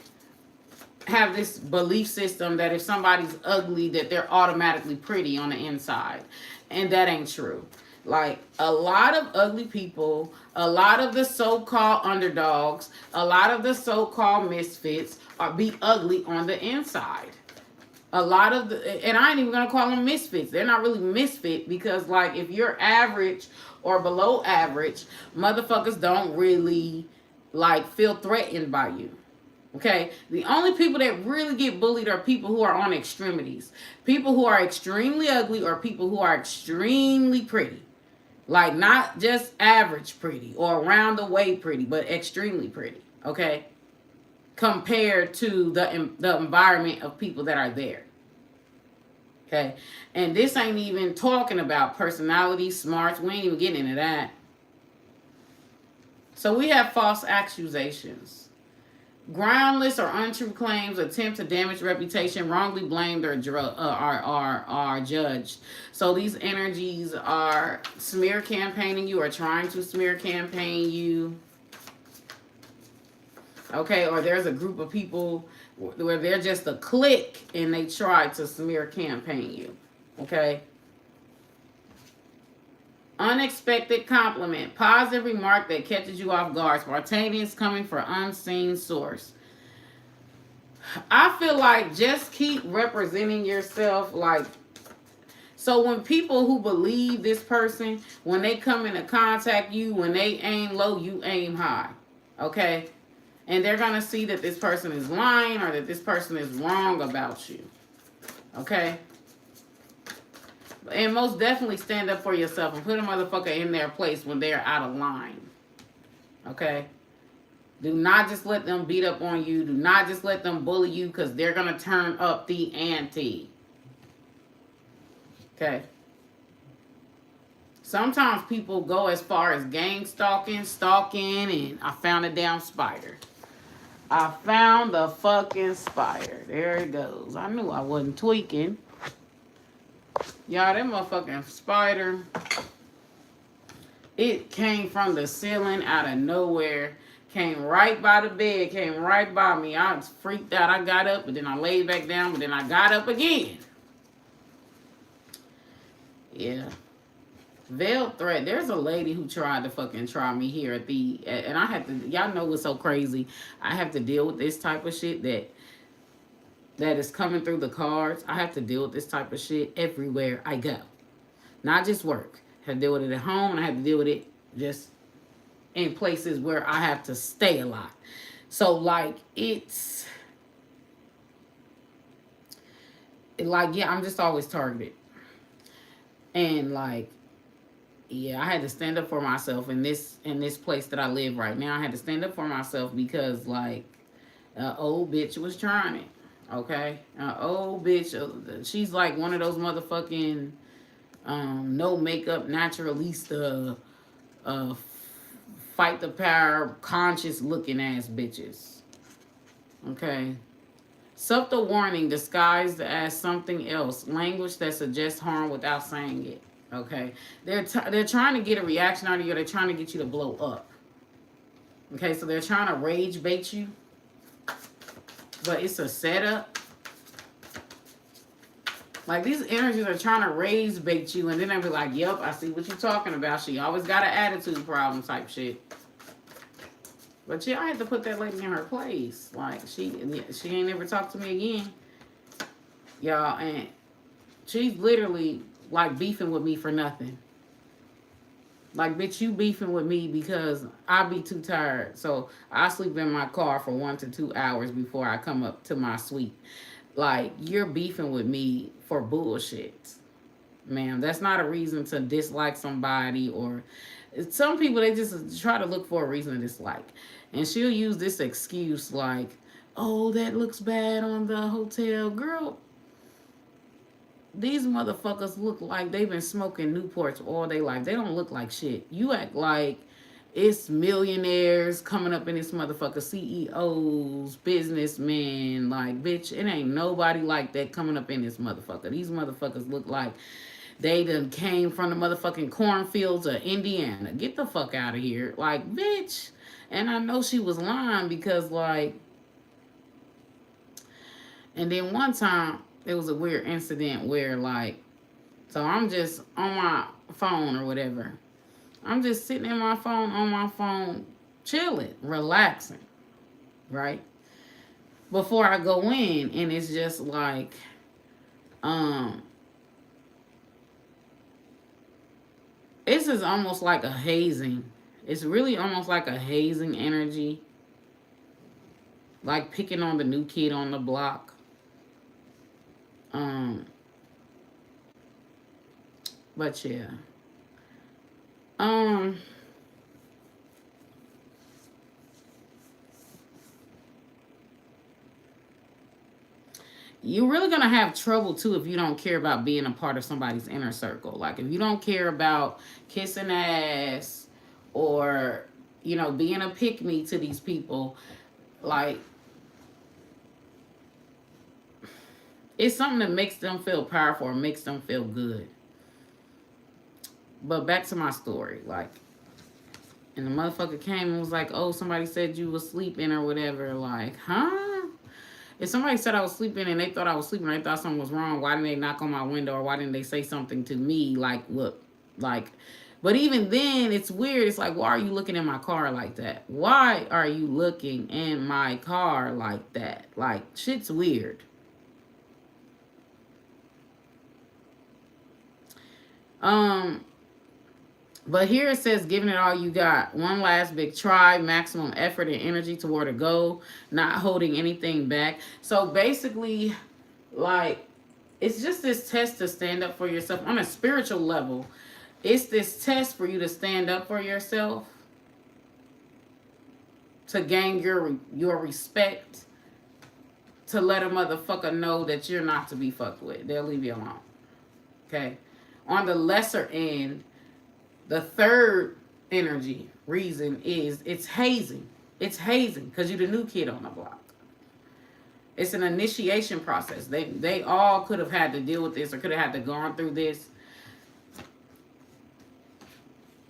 have this belief system that if somebody's ugly that they're automatically pretty on the inside. And that ain't true. Like, a lot of ugly people, a lot of the so-called underdogs, a lot of the so-called misfits be ugly on the inside. A lot of and I ain't even gonna call them misfits. They're not really misfit, because like if you're average or below average, motherfuckers don't really like feel threatened by you. Okay, the only people that really get bullied are people who are on extremities. People who are extremely ugly, or people who are extremely pretty. Like, not just average pretty or around the way pretty, but extremely pretty, okay? Compared to the environment of people that are there, okay? And this ain't even talking about personality, smarts. We ain't even getting into that. So we have false accusations. Groundless or untrue claims, attempt to damage reputation, wrongly blamed or are judged. So these energies are smear campaigning you, or trying to smear campaign you. Okay, or there's a group of people where they're just a clique and they try to smear campaign you. Okay. Unexpected compliment, positive remark that catches you off guard, spontaneous coming from unseen source. I feel like just keep representing yourself. Like, so when people who believe this person, when they come into contact you, when they aim low, you aim high. Okay? And they're going to see that this person is lying, or that this person is wrong about you. Okay? And most definitely stand up for yourself and put a motherfucker in their place when they're out of line. Okay? Do not just let them beat up on you. Do not just let them bully you because they're going to turn up the ante. Okay? Sometimes people go as far as gang stalking, and I found a damn spider. I found the fucking spider. There it goes. I knew I wasn't tweaking. Y'all, that motherfucking spider, it came from the ceiling out of nowhere. Came right by the bed. Came right by me. I was freaked out. I got up, but then I laid back down, but then I got up again. Yeah. Veiled threat. There's a lady who tried to fucking try me here at the, and I have to, y'all know what's so crazy. I have to deal with this type of shit that is coming through the cards. I have to deal with this type of shit everywhere I go. Not just work. I have to deal with it at home, and I have to deal with it just in places where I have to stay a lot. So, like, it's, like, yeah, I'm just always targeted. And, like, yeah, I had to stand up for myself in this place that I live right now. I had to stand up for myself because, like, an old bitch was trying it. Okay? An old bitch, she's like one of those motherfucking no makeup naturalista, fight the power, conscious looking ass bitches. Okay? Subtle warning disguised as something else. Language that suggests harm without saying it. Okay? They're trying to get a reaction out of you. They're trying to get you to blow up. Okay? So they're trying to rage bait you. But it's a setup. Like, these energies are trying to rage bait you. And then they'll be like, yep, I see what you're talking about. She always got an attitude problem type shit. But yeah, I had to put that lady in her place. Like, she ain't never talked to me again. Y'all, and she's literally, like, beefing with me for nothing. Like, bitch, you beefing with me because I be too tired. So, I sleep in my car for 1 to 2 hours before I come up to my suite. Like, you're beefing with me for bullshit. Ma'am, that's not a reason to dislike somebody. Or some people, they just try to look for a reason to dislike. And she'll use this excuse like, oh, that looks bad on the hotel. Girl, these motherfuckers look like they've been smoking Newports all day life. They don't look like shit. You act like it's millionaires coming up in this motherfucker, CEOs, businessmen. Like, bitch, it ain't nobody like that coming up in this motherfucker. These motherfuckers look like they done came from the motherfucking cornfields of Indiana. Get the fuck out of here. Like, bitch. And I know she was lying because, like, and then one time, it was a weird incident where, like, so I'm just on my phone or whatever. I'm just sitting on my phone, chilling, relaxing, right? Before I go in, and it's just like, this is almost like a hazing. It's really almost like a hazing energy. Like picking on the new kid on the block. But yeah. You're really going to have trouble, too, if you don't care about being a part of somebody's inner circle. Like, if you don't care about kissing ass or, you know, being a pick-me to these people, like, it's something that makes them feel powerful or makes them feel good. But back to my story, like, and the motherfucker came and was like, oh, somebody said you was sleeping or whatever. Like, huh? If somebody said I was sleeping and they thought I was sleeping, they thought something was wrong, why didn't they knock on my window or why didn't they say something to me? Like, look, like, but even then, it's weird. It's like, why are you looking in my car like that? Why are you looking in my car like that? Like, shit's weird. But here it says, giving it all you got. One last big try, maximum effort and energy toward a goal, not holding anything back. So basically, like, it's just this test to stand up for yourself on a spiritual level. It's this test for you to stand up for yourself, to gain your respect, to let a motherfucker know that you're not to be fucked with. They'll leave you alone. Okay? On the lesser end, the third energy reason is it's hazing. It's hazing because you're the new kid on the block. It's an initiation process. They all could have had to deal with this or could have had to gone through this.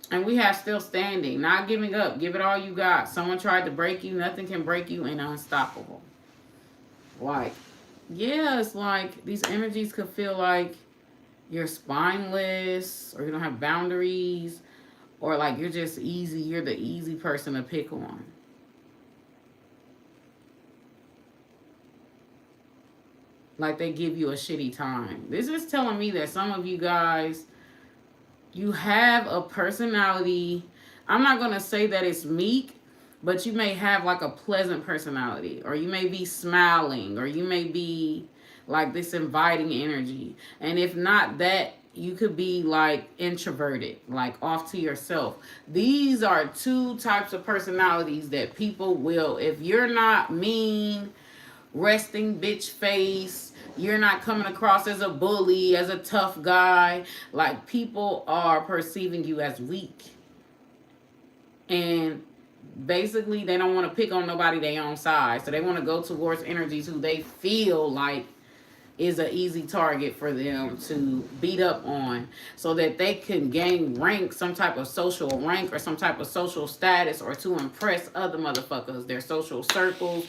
And we have still standing, not giving up. Give it all you got. Someone tried to break you. Nothing can break you, and unstoppable. Like, yeah, it's like these energies could feel like you're spineless or you don't have boundaries or like you're just easy. You're the easy person to pick on. Like they give you a shitty time. This is telling me that some of you guys, you have a personality. I'm not going to say that it's meek, but you may have like a pleasant personality, or you may be smiling, or you may be like this inviting energy. And if not that, you could be like introverted, like off to yourself. These are two types of personalities that people will, if you're not mean, resting bitch face, you're not coming across as a bully, as a tough guy, like people are perceiving you as weak. And basically they don't want to pick on nobody their own size, so they want to go towards energies who they feel like is an easy target for them to beat up on so that they can gain rank, some type of social rank or some type of social status, or to impress other motherfuckers, their social circles,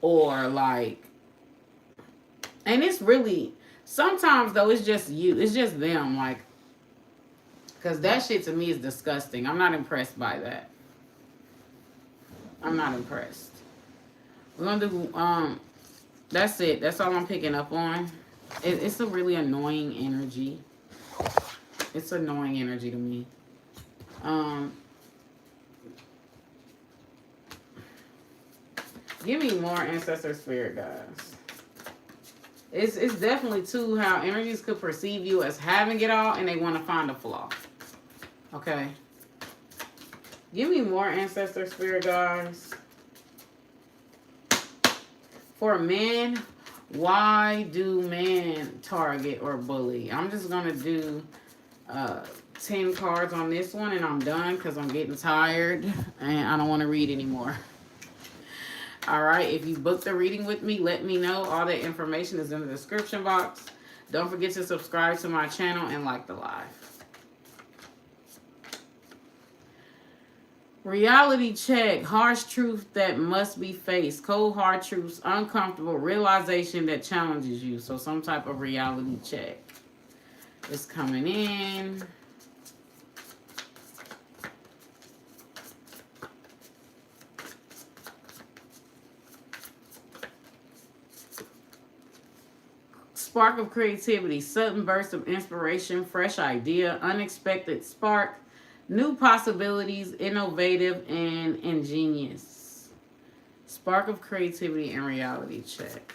or like, and it's really, sometimes though, it's just you, it's just them, like, because that shit to me is disgusting. I'm not impressed by that. I'm not impressed. We're gonna do, that's it. That's all I'm picking up on. It's a really annoying energy. It's annoying energy to me. Give me more ancestor spirit, guys. It's definitely too how energies could perceive you as having it all and they want to find a flaw. Okay. Give me more ancestor spirit, guys. For men, why do men target or bully? I'm just going to do 10 cards on this one and I'm done because I'm getting tired and I don't want to read anymore. All right, if you booked a reading with me, let me know. All that information is in the description box. Don't forget to subscribe to my channel and like the live. Reality check. Harsh truth that must be faced. Cold hard truths. Uncomfortable realization that challenges you. So some type of reality check is coming in. Spark of creativity. Sudden burst of inspiration. Fresh idea. Unexpected spark. New possibilities, innovative and ingenious. Spark of creativity and reality check.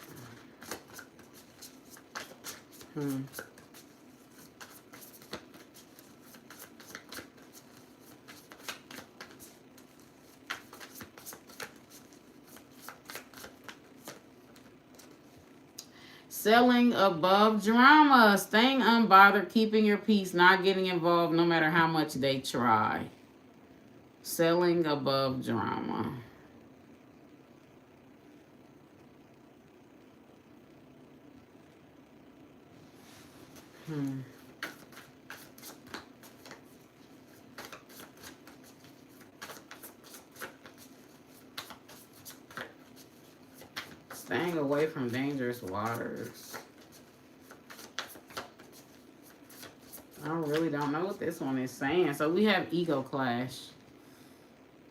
Selling above drama. Staying unbothered, keeping your peace, not getting involved no matter how much they try. Selling above drama. Staying away from dangerous waters. I really don't know what this one is saying. So we have ego clash.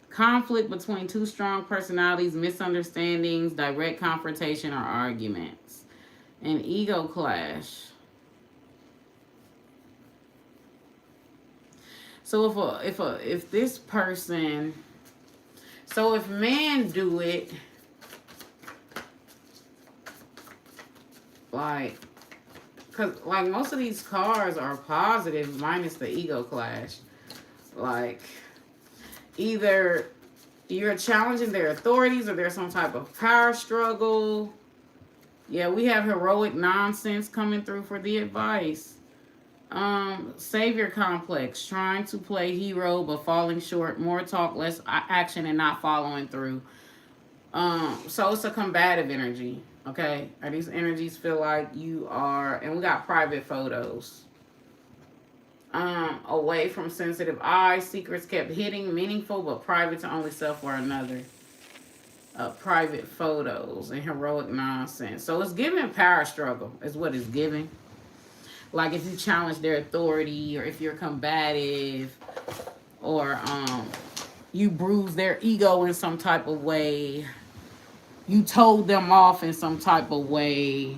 Conflict between two strong personalities, misunderstandings, direct confrontation, or arguments. An ego clash. So if this person, so if men do it, like because like most of these cards are positive minus the ego clash. Like either you're challenging their authorities or there's some type of power struggle. Yeah, we have heroic nonsense coming through for the advice. Savior complex, trying to play hero but falling short, more talk, less action, and not following through. So it's a combative energy. Okay, or these energies feel like you are, and we got private photos. Away from sensitive eyes, secrets kept hidden, meaningful but private to only self or another. Private photos and heroic nonsense. So it's giving power struggle, is what it's giving. Like if you challenge their authority, or if you're combative, or you bruise their ego in some type of way, you told them off in some type of way.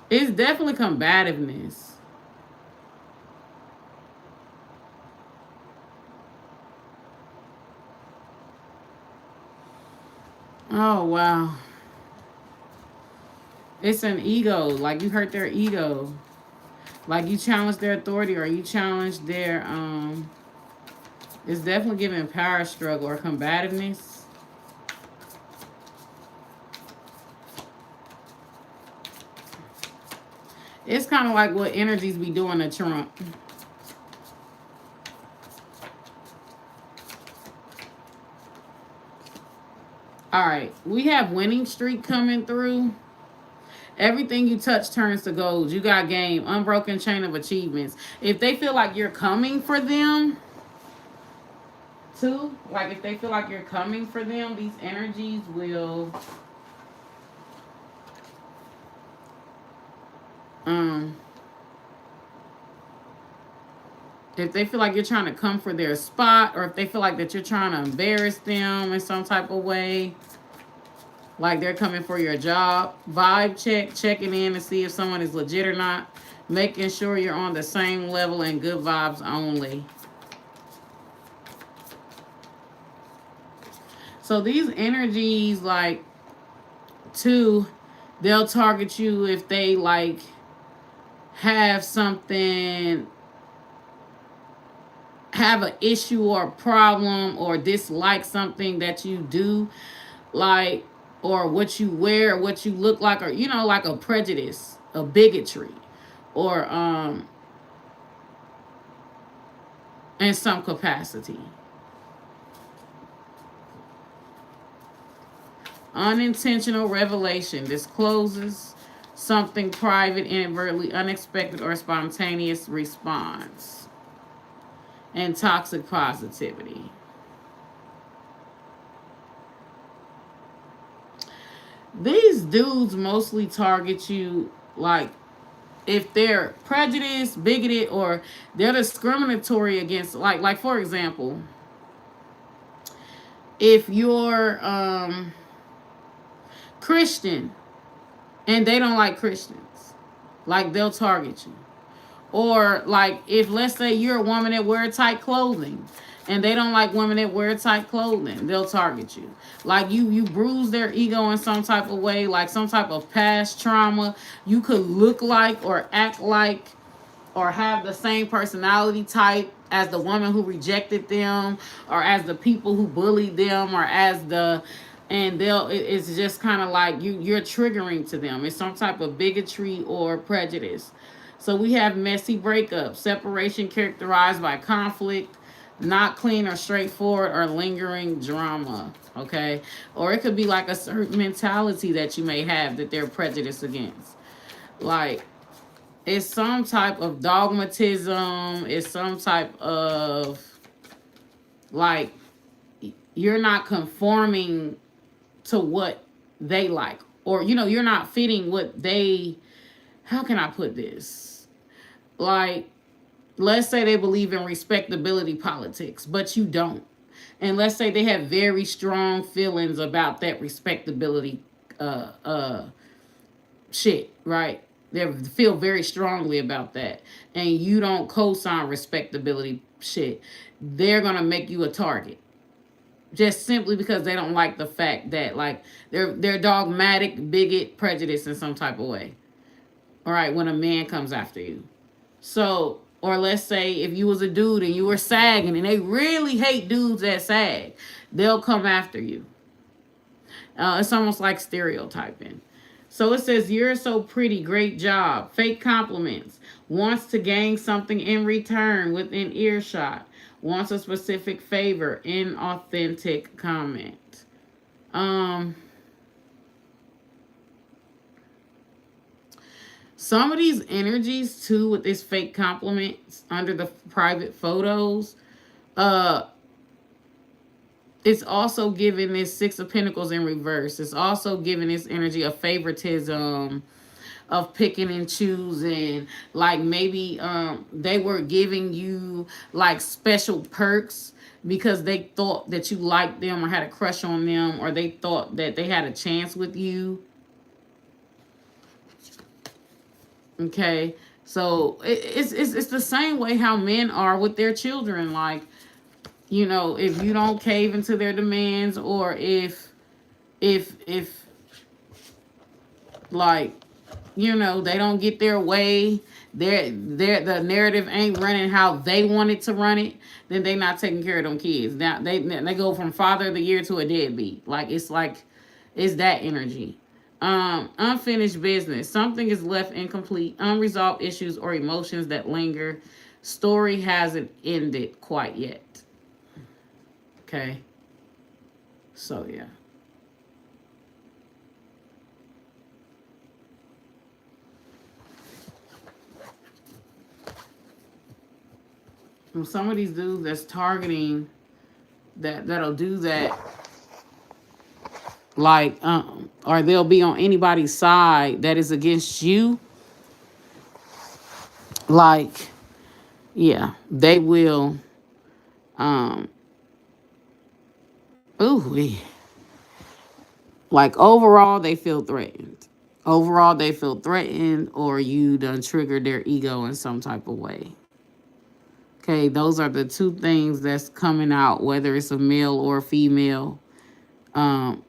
It's definitely combativeness. Oh wow. It's an ego. Like you hurt their ego. Like you challenge their authority, or you challenge their it's definitely giving power struggle or combativeness. It's kind of like what energies be doing to Trump. All right, we have winning streak coming through. Everything you touch turns to gold. You got game, unbroken chain of achievements. If they feel like you're coming for them, too, like if they feel like you're coming for them, these energies will um if they feel like you're trying to come for their spot, or if they feel like that you're trying to embarrass them in some type of way, like they're coming for your job, vibe check, checking in to see if someone is legit or not, making sure you're on the same level and good vibes only. So these energies, like, too, they'll target you if they like have something, have an issue or a problem, or dislike something that you do, like, or what you wear, or what you look like, or like a prejudice, a bigotry, or in some capacity. Unintentional revelation discloses something private, inadvertently, unexpected, or spontaneous response. And toxic positivity. These dudes mostly target you, like, if they're prejudiced, bigoted, or they're discriminatory against, like for example, if you're Christian and they don't like Christians, like they'll target you. Or like if, let's say, you're a woman that wear tight clothing and they don't like women that wear tight clothing, they'll target you. Like you bruise their ego in some type of way, like some type of past trauma. You could look like or act like or have the same personality type as the woman who rejected them, or as the people who bullied them, or as the, and it's just kind of like you're triggering to them. It's some type of bigotry or prejudice. So we have messy breakup, separation characterized by conflict, not clean or straightforward, or lingering drama. Okay, or it could be like a certain mentality that you may have that they're prejudiced against. Like it's some type of dogmatism. It's some type of, like, you're not conforming to what they like, or you're not fitting what they, how can I put this, like, let's say they believe in respectability politics, but you don't. And let's say they have very strong feelings about that respectability shit, right? They feel very strongly about that. And you don't co-sign respectability shit. They're going to make you a target. just simply because they don't like the fact that, like, they're dogmatic, bigot, prejudiced in some type of way. All right, when a man comes after you. So, or let's say if you was a dude and you were sagging, and they really hate dudes that sag, they'll come after you. It's almost like stereotyping. So it says, "You're so pretty, great job." Fake compliments. Wants to gain something in return within earshot. Wants a specific favor. Inauthentic comment. Um, some of these energies too with this fake compliments under the private photos, uh, it's also giving this Six of Pentacles in reverse. It's also giving this energy of favoritism, of picking and choosing. Like maybe they were giving you like special perks because they thought that you liked them or had a crush on them, or they thought that they had a chance with you. Okay, so it's the same way how men are with their children. Like, you know, if you don't cave into their demands, or if like, you know, they don't get their way, the narrative ain't running how they want it to run it, then they not taking care of them kids. Now they go from father of the year to a deadbeat. Like it's that energy. Unfinished business. Something is left incomplete. Unresolved issues or emotions that linger. Story hasn't ended quite yet. Okay. So yeah. Some of these dudes that's targeting that'll do that, like, or they'll be on anybody's side that is against you. Like, yeah, they will. Um, ooh, like overall, they feel threatened. Overall, they feel threatened, or you done triggered their ego in some type of way. Okay, those are the two things that's coming out, whether it's a male or a female. Um,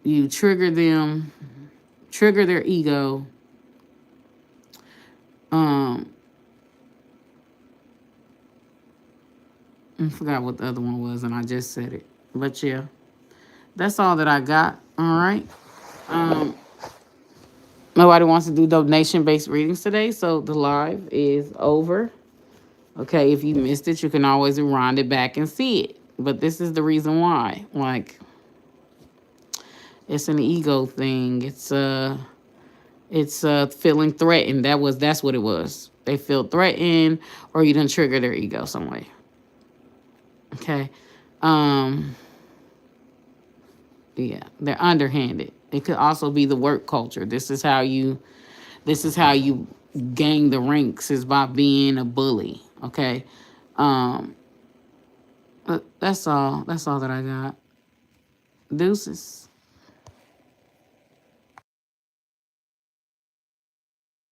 you trigger them, trigger their ego. Um, I forgot what the other one was, and I just said it. But yeah, that's all that I got. All right. Um, nobody wants to do donation-based readings today, so the live is over. Okay, if you missed it, you can always rewind it back and see it. But this is the reason why. Like, it's an ego thing. It's feeling threatened. That's what it was. They feel threatened, or you done trigger their ego some way. Okay. Um yeah, they're underhanded. It could also be the work culture. This is how you gain the ranks, is by being a bully. Okay. Um but that's all that I got. Deuces.